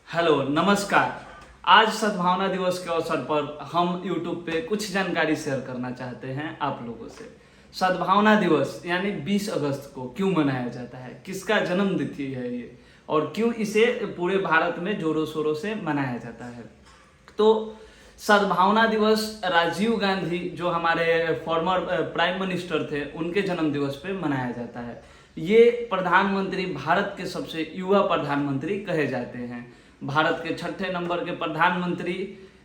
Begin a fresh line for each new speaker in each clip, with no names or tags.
Hello नमस्कार। आज सद्भावना दिवस के अवसर पर हम YouTube पे कुछ जानकारी शेयर करना चाहते हैं आप लोगों से। सद्भावना दिवस यानी 20 अगस्त को क्यों मनाया जाता है, किसका जन्म तिथि है ये, और क्यों इसे पूरे भारत में जोरों शोरों से मनाया जाता है। तो सद्भावना दिवस राजीव गांधी जो हमारे फॉर्मर प्राइम मिनिस्टर थे उनके जन्म दिवस पे मनाया जाता है। ये प्रधानमंत्री भारत के सबसे युवा प्रधानमंत्री कहे जाते हैं, भारत के 6ठे नंबर के प्रधानमंत्री।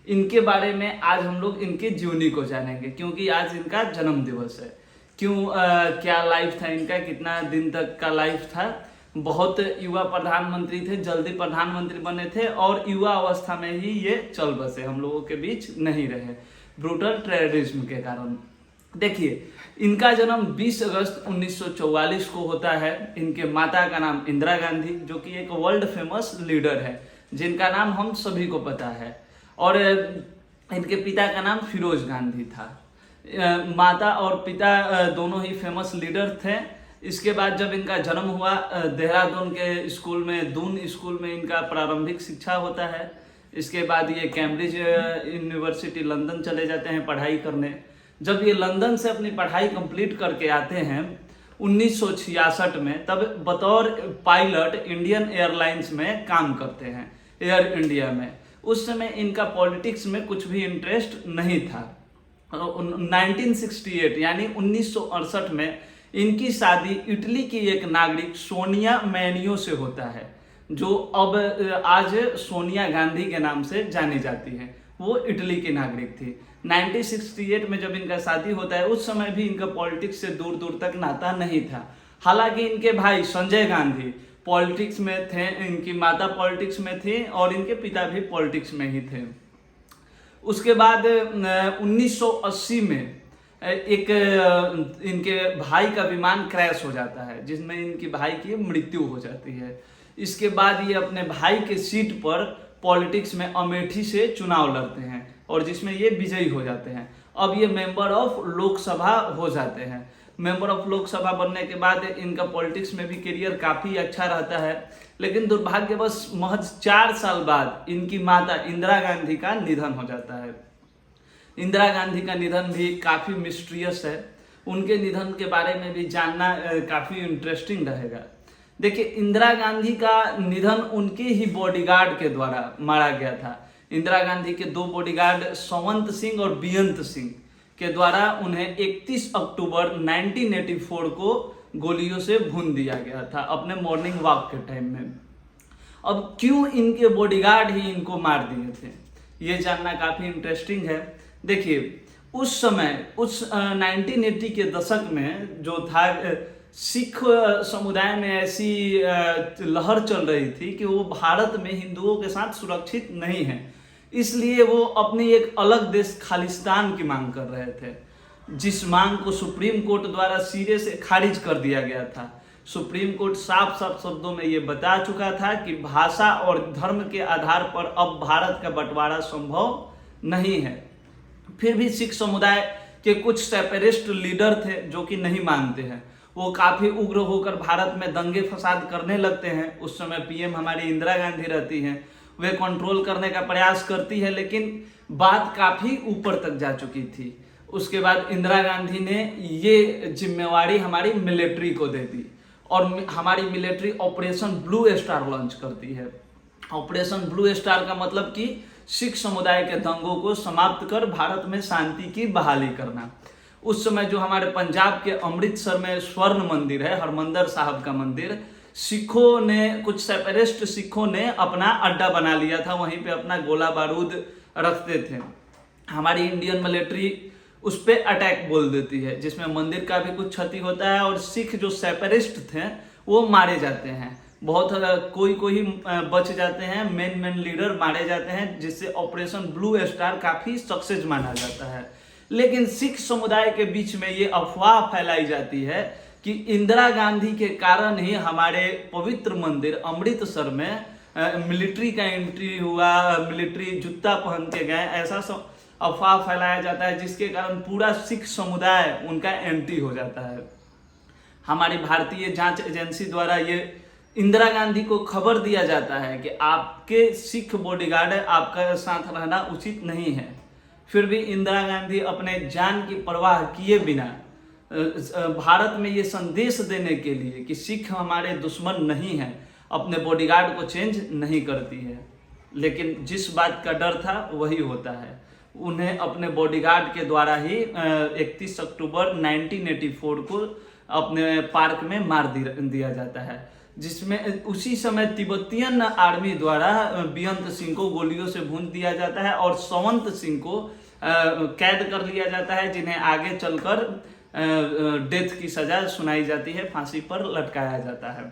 इनके बारे में आज हम लोग इनके जीवनी को जानेंगे क्योंकि आज इनका जन्म दिवस है। क्या लाइफ था इनका, कितना दिन तक का लाइफ था। बहुत युवा प्रधानमंत्री थे, जल्दी प्रधानमंत्री बने थे और युवा अवस्था में ही ये चल बसे, हम लोगों के बीच नहीं रहे ब्रूटल टेररिज्म के कारण। देखिए, इनका जन्म 20 अगस्त 1944 को होता है। इनके माता का नाम इंदिरा गांधी, जो कि एक वर्ल्ड फेमस लीडर है जिनका नाम हम सभी को पता है, और इनके पिता का नाम फिरोज गांधी था। माता और पिता दोनों ही फेमस लीडर थे। इसके बाद जब इनका जन्म हुआ, देहरादून के स्कूल में, दून स्कूल में इनका प्रारंभिक शिक्षा होता है। इसके बाद ये कैम्ब्रिज यूनिवर्सिटी लंदन चले जाते हैं पढ़ाई करने। जब ये लंदन से अपनी पढ़ाई कंप्लीट करके आते हैं 1966 में, तब बतौर पायलट इंडियन एयरलाइंस में काम करते हैं, एयर इंडिया में। उस समय इनका पॉलिटिक्स में कुछ भी इंटरेस्ट नहीं था। 1968 यानी 1968 में इनकी शादी इटली की एक नागरिक सोनिया मैनियो से होता है, जो अब आज सोनिया गांधी के नाम से जानी जाती है। वो इटली की नागरिक थी। 1968 में जब इनका शादी होता है, उस समय भी इनका पॉलिटिक्स से दूर दूर तक नाता नहीं था। हालांकि इनके भाई संजय गांधी पॉलिटिक्स में थे, इनकी माता पॉलिटिक्स में थी और इनके पिता भी पॉलिटिक्स में ही थे। उसके बाद 1980 में एक इनके भाई का विमान क्रैश हो जाता है, जिसमें इनकी भाई की मृत्यु हो जाती है। इसके बाद ये अपने भाई के सीट पर पॉलिटिक्स में अमेठी से चुनाव लड़ते हैं और जिसमें ये विजयी हो जाते हैं। अब ये मेंबर ऑफ लोकसभा हो जाते हैं। मेंबर ऑफ लोकसभा बनने के बाद इनका पॉलिटिक्स में भी करियर काफ़ी अच्छा रहता है, लेकिन दुर्भाग्यवश महज 4 साल बाद इनकी माता इंदिरा गांधी का निधन हो जाता है। इंदिरा गांधी का निधन भी काफ़ी मिस्टीरियस है। उनके निधन के बारे में भी जानना काफ़ी इंटरेस्टिंग रहेगा। देखिए, इंदिरा गांधी का निधन उनके ही बॉडीगार्ड के द्वारा मारा गया था। इंदिरा गांधी के 2 बॉडीगार्ड संवंत सिंह और बेअंत सिंह के द्वारा उन्हें 31 अक्टूबर 1984 को गोलियों से भून दिया गया था अपने मॉर्निंग वॉक के टाइम में। अब क्यों इनके बॉडीगार्ड ही इनको मार दिए थे, ये जानना काफ़ी इंटरेस्टिंग है। देखिए, उस समय 1980 के दशक में जो था, सिख समुदाय में ऐसी लहर चल रही थी कि वो भारत में हिंदुओं के साथ सुरक्षित नहीं है, इसलिए वो अपनी एक अलग देश खालिस्तान की मांग कर रहे थे, जिस मांग को सुप्रीम कोर्ट द्वारा सिरे से खारिज कर दिया गया था। सुप्रीम कोर्ट साफ साफ शब्दों में ये बता चुका था कि भाषा और धर्म के आधार पर अब भारत का बंटवारा संभव नहीं है। फिर भी सिख समुदाय के कुछ सेपरेटिस्ट लीडर थे जो कि नहीं मानते हैं। वो काफ़ी उग्र होकर भारत में दंगे फसाद करने लगते हैं। उस समय पीएम हमारी इंदिरा गांधी रहती हैं, वे कंट्रोल करने का प्रयास करती है, लेकिन बात काफ़ी ऊपर तक जा चुकी थी। उसके बाद इंदिरा गांधी ने ये जिम्मेवारी हमारी मिलिट्री को दे दी और हमारी military operation blue star launch करती है। ऑपरेशन ब्लू स्टार का मतलब कि सिख समुदाय के दंगों को समाप्त कर भारत में शांति की बहाली करना। उस समय जो हमारे पंजाब के अमृतसर में स्वर्ण मंदिर है, हरमंदिर साहब का मंदिर, सिखों ने, कुछ सेपरेटिस्ट सिखों ने अपना अड्डा बना लिया था, वहीं पे अपना गोला बारूद रखते थे। हमारी इंडियन मिलिट्री उस पर अटैक बोल देती है, जिसमें मंदिर का भी कुछ क्षति होता है और सिख जो सेपरेटिस्ट थे वो मारे जाते हैं। बहुत कोई बच जाते हैं, मेन लीडर मारे जाते हैं, जिससे ऑपरेशन ब्लू स्टार काफ़ी सक्सेस माना जाता है। लेकिन सिख समुदाय के बीच में ये अफवाह फैलाई जाती है कि इंदिरा गांधी के कारण ही हमारे पवित्र मंदिर अमृतसर में मिलिट्री का एंट्री हुआ, मिलिट्री जूता पहन के गए, ऐसा अफवाह फैलाया जाता है, जिसके कारण पूरा सिख समुदाय उनका एंटी हो जाता है। हमारी भारतीय जांच एजेंसी द्वारा ये इंदिरा गांधी को खबर दिया जाता है कि आपके सिख बॉडीगार्ड आपका साथ रहना उचित नहीं है, फिर भी इंदिरा गांधी अपने जान की परवाह किए बिना भारत में ये संदेश देने के लिए कि सिख हमारे दुश्मन नहीं है, अपने बॉडीगार्ड को चेंज नहीं करती है। लेकिन जिस बात का डर था वही होता है, उन्हें अपने बॉडीगार्ड के द्वारा ही 31 अक्टूबर 1984 को अपने पार्क में मार दिया जाता है, जिसमें उसी समय तिब्बतियन आर्मी द्वारा बेअंत सिंह को गोलियों से भून दिया जाता है और संवंत सिंह को कैद कर लिया जाता है, जिन्हें आगे चलकर डेथ की सजा सुनाई जाती है, फांसी पर लटकाया जाता है।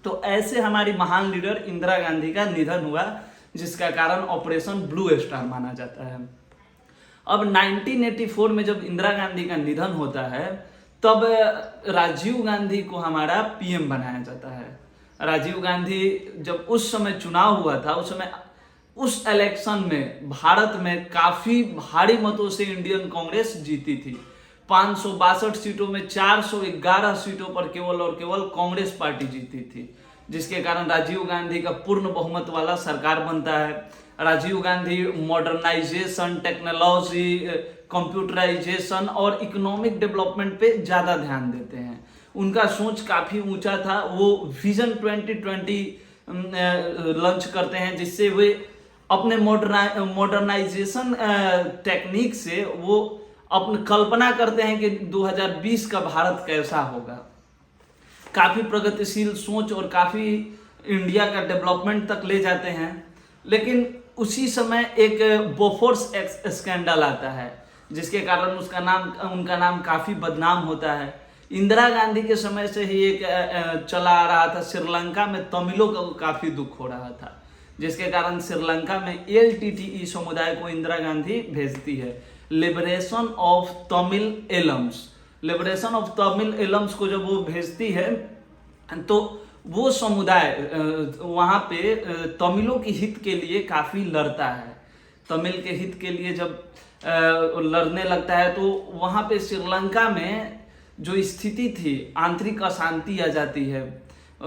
तो ऐसे हमारी महान लीडर इंदिरा गांधी का निधन हुआ, जिसका कारण ऑपरेशन ब्लू स्टार माना जाता है। अब 1984 में जब इंदिरा गांधी का निधन होता है तब राजीव गांधी को हमारा पीएम बनाया जाता है। राजीव गांधी जब उस समय चुनाव हुआ था, उस समय उस इलेक्शन में भारत में काफी भारी मतों से इंडियन कांग्रेस जीती थी। 562 सीटों में 411 सीटों पर केवल और केवल कांग्रेस पार्टी जीती थी, जिसके कारण राजीव गांधी का पूर्ण बहुमत वाला सरकार बनता है। Rajiv Gandhi modernisation, technology, computerisation और इकोनॉमिक डेवलपमेंट पे ज़्यादा ध्यान देते हैं। उनका सोच काफ़ी ऊंचा था। वो विजन 2020 लॉन्च करते हैं, जिससे वे अपने मॉडर्नाइजेशन टेक्निक से वो अपनी कल्पना करते हैं कि 2020 का भारत कैसा होगा। काफ़ी प्रगतिशील सोच और काफ़ी इंडिया का डेवलपमेंट तक ले जाते हैं। लेकिन उसी समय एक बोफोर्स स्कैंडल आता है, जिसके कारण उनका नाम काफ़ी बदनाम होता है। इंदिरा गांधी के समय से ही एक चला आ रहा था, श्रीलंका में तमिलों को काफ़ी दुख हो रहा था, जिसके कारण श्रीलंका में LTTE समुदाय को इंदिरा गांधी भेजती है। Liberation of Tamil Elms, liberation of Tamil Elms को जब वो भेजती है तो वो समुदाय वहाँ पे तमिलों के हित के लिए काफ़ी लड़ता है। तमिल के हित के लिए जब लड़ने लगता है तो वहाँ पे श्रीलंका में जो स्थिति थी, आंतरिक अशांति आ जाती है।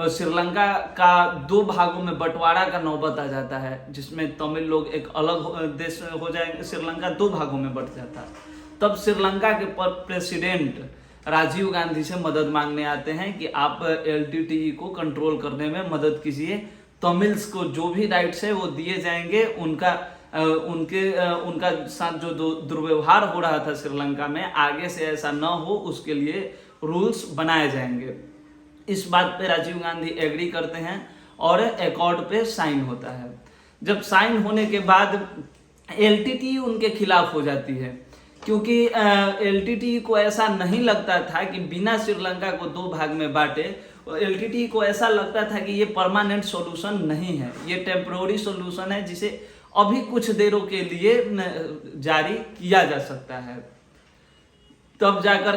श्रीलंका का 2 भागों में बंटवारा का नौबत आ जाता है, जिसमें तमिल लोग एक अलग देश हो जाएंगे। श्रीलंका 2 भागों में बंट जाता है। तब श्रीलंका के प्रेसिडेंट राजीव गांधी से मदद मांगने आते हैं कि आप LTTE को कंट्रोल करने में मदद कीजिए। तमिल्स को जो भी राइट्स है वो दिए जाएंगे। उनका साथ जो दुर्व्यवहार हो रहा था श्रीलंका में, आगे से ऐसा न हो उसके लिए रूल्स बनाए जाएंगे। इस बात पे राजीव गांधी एग्री करते हैं और एकॉर्ड पे साइन होता है। जब साइन होने के बाद LTTE उनके खिलाफ हो जाती है, क्योंकि LTTE को ऐसा नहीं लगता था कि बिना श्रीलंका को 2 भाग में बांटे। LTTE को ऐसा लगता था कि ये परमानेंट सॉल्यूशन नहीं है, ये टेम्पररी सॉल्यूशन है, जिसे अभी कुछ देरों के लिए जारी किया जा सकता है। तब जाकर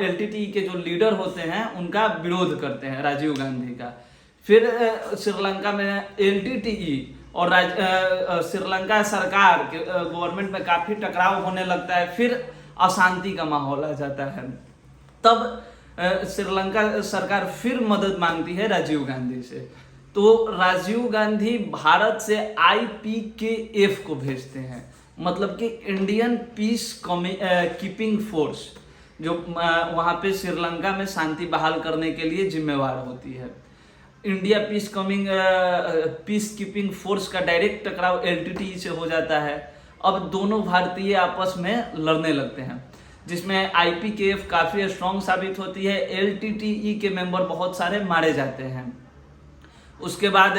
LTTE के जो लीडर होते हैं उनका विरोध करते हैं राजीव गांधी का। फिर श्रीलंका में LTTE और श्रीलंका सरकार के गवर्नमेंट में काफ़ी टकराव होने लगता है। फिर अशांति का माहौल आ जाता है। तब श्रीलंका सरकार फिर मदद मांगती है राजीव गांधी से। तो राजीव गांधी भारत से IPKF को भेजते हैं, मतलब कि इंडियन पीस कीपिंग फोर्स, जो वहाँ पे श्रीलंका में शांति बहाल करने के लिए जिम्मेवार होती है। इंडिया पीस कीपिंग फोर्स का डायरेक्ट टकराव LTTE से हो जाता है। अब दोनों भारतीय आपस में लड़ने लगते हैं, जिसमें IPKF काफ़ी स्ट्रॉन्ग साबित होती है। LTTE के मेंबर बहुत सारे मारे जाते हैं। उसके बाद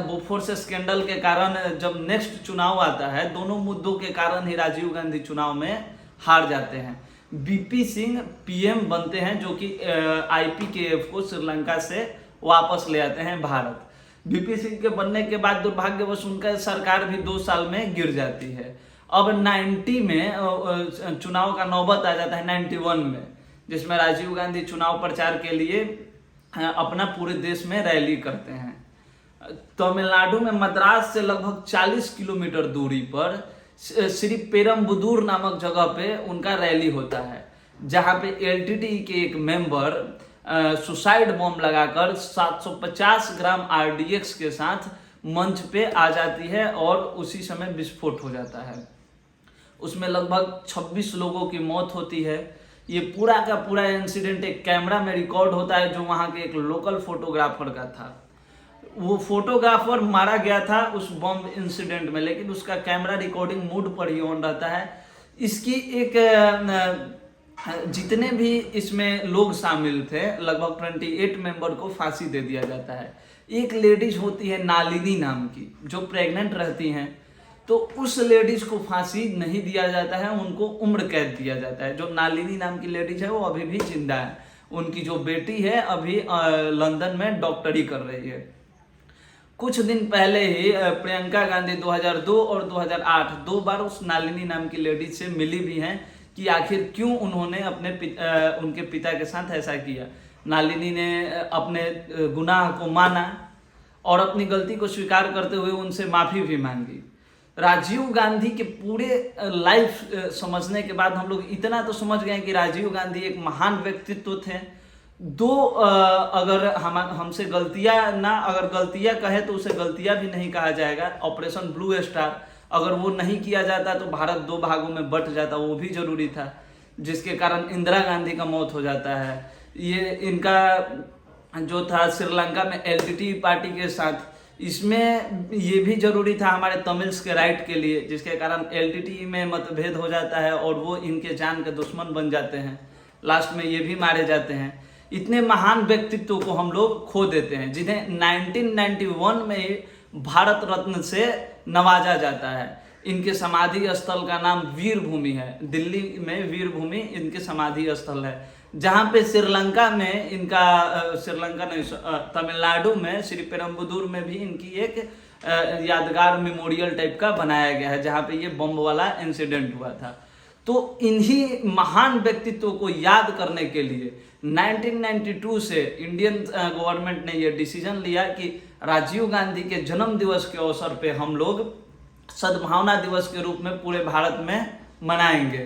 बोफोर्स स्कैंडल के कारण जब नेक्स्ट चुनाव आता है, दोनों मुद्दों के कारण ही राजीव गांधी चुनाव में हार जाते हैं। BP सिंह PM बनते हैं, जो कि IPKF को श्रीलंका से वापस ले आते हैं भारत। BP सिंह के बनने के बाद दुर्भाग्यवश उनका सरकार भी 2 साल में गिर जाती है। अब 90 में चुनाव का नौबत आ जाता है, 91 में, जिसमें राजीव गांधी चुनाव प्रचार के लिए अपना पूरे देश में रैली करते हैं। तमिलनाडु में मद्रास से लगभग 40 किलोमीटर दूरी पर श्री पेरम्बुदूर नामक जगह पे उनका रैली होता है, जहाँ पे LTTE के एक मेंबर सुसाइड बॉम्ब लगाकर 750 ग्राम RDX के साथ मंच पे आ जाती है और उसी समय विस्फोट हो जाता है। उसमें लगभग 26 लोगों की मौत होती है। ये पूरा का पूरा इंसिडेंट एक कैमरा में रिकॉर्ड होता है जो वहाँ के एक लोकल फोटोग्राफर का था। वो फोटोग्राफर मारा गया था उस बॉम्ब इंसिडेंट में, लेकिन उसका कैमरा रिकॉर्डिंग मूड पर ही ऑन रहता है। इसकी एक जितने भी इसमें लोग शामिल थे लगभग 28 मेंबर को फांसी दे दिया जाता है। एक लेडीज होती है नालिनी नाम की जो प्रेग्नेंट रहती हैं, तो उस लेडीज को फांसी नहीं दिया जाता है, उनको उम्र कैद दिया जाता है। जो नालिनी नाम की लेडीज है वो अभी भी जिंदा है। उनकी जो बेटी है अभी लंदन में डॉक्टरी कर रही है। कुछ दिन पहले ही प्रियंका गांधी 2002 और 2008 दो बार उस नालिनी नाम की लेडीज से मिली भी हैं कि आखिर क्यों उन्होंने उनके पिता के साथ ऐसा किया। नालिनी ने अपने गुनाह को माना और अपनी गलती को स्वीकार करते हुए उनसे माफी भी मांगी। राजीव गांधी के पूरे लाइफ समझने के बाद हम लोग इतना तो समझ गए कि राजीव गांधी एक महान व्यक्तित्व थे। अगर हमसे गलतियां ना, अगर गलतियां कहे तो उसे गलतियां भी नहीं कहा जाएगा। ऑपरेशन ब्लू स्टार अगर वो नहीं किया जाता तो भारत 2 भागों में बट जाता, वो भी जरूरी था, जिसके कारण इंदिरा गांधी का मौत हो जाता है। ये इनका जो था श्रीलंका में LTTE पार्टी के साथ, इसमें ये भी जरूरी था हमारे तमिल्स के राइट के लिए, जिसके कारण LTTE में मतभेद हो जाता है और वो इनके जान के दुश्मन बन जाते हैं। लास्ट में ये भी मारे जाते हैं। इतने महान व्यक्तित्व को हम लोग खो देते हैं, जिन्हें 1991 में भारत रत्न से नवाजा जाता है। इनके समाधि स्थल का नाम वीर भूमि है। दिल्ली में वीर भूमि इनके समाधि स्थल है, जहाँ पे श्रीलंका में इनका तमिलनाडु में श्रीपेरुम्बदूर में भी इनकी एक यादगार मेमोरियल टाइप का बनाया गया है, जहाँ पे ये बम वाला इंसिडेंट हुआ था। तो इन्हीं महान व्यक्तित्व को याद करने के लिए 1992 से इंडियन गवर्नमेंट ने यह डिसीजन लिया कि राजीव गांधी के जन्म दिवस के अवसर पे हम लोग सद्भावना दिवस के रूप में पूरे भारत में मनाएंगे।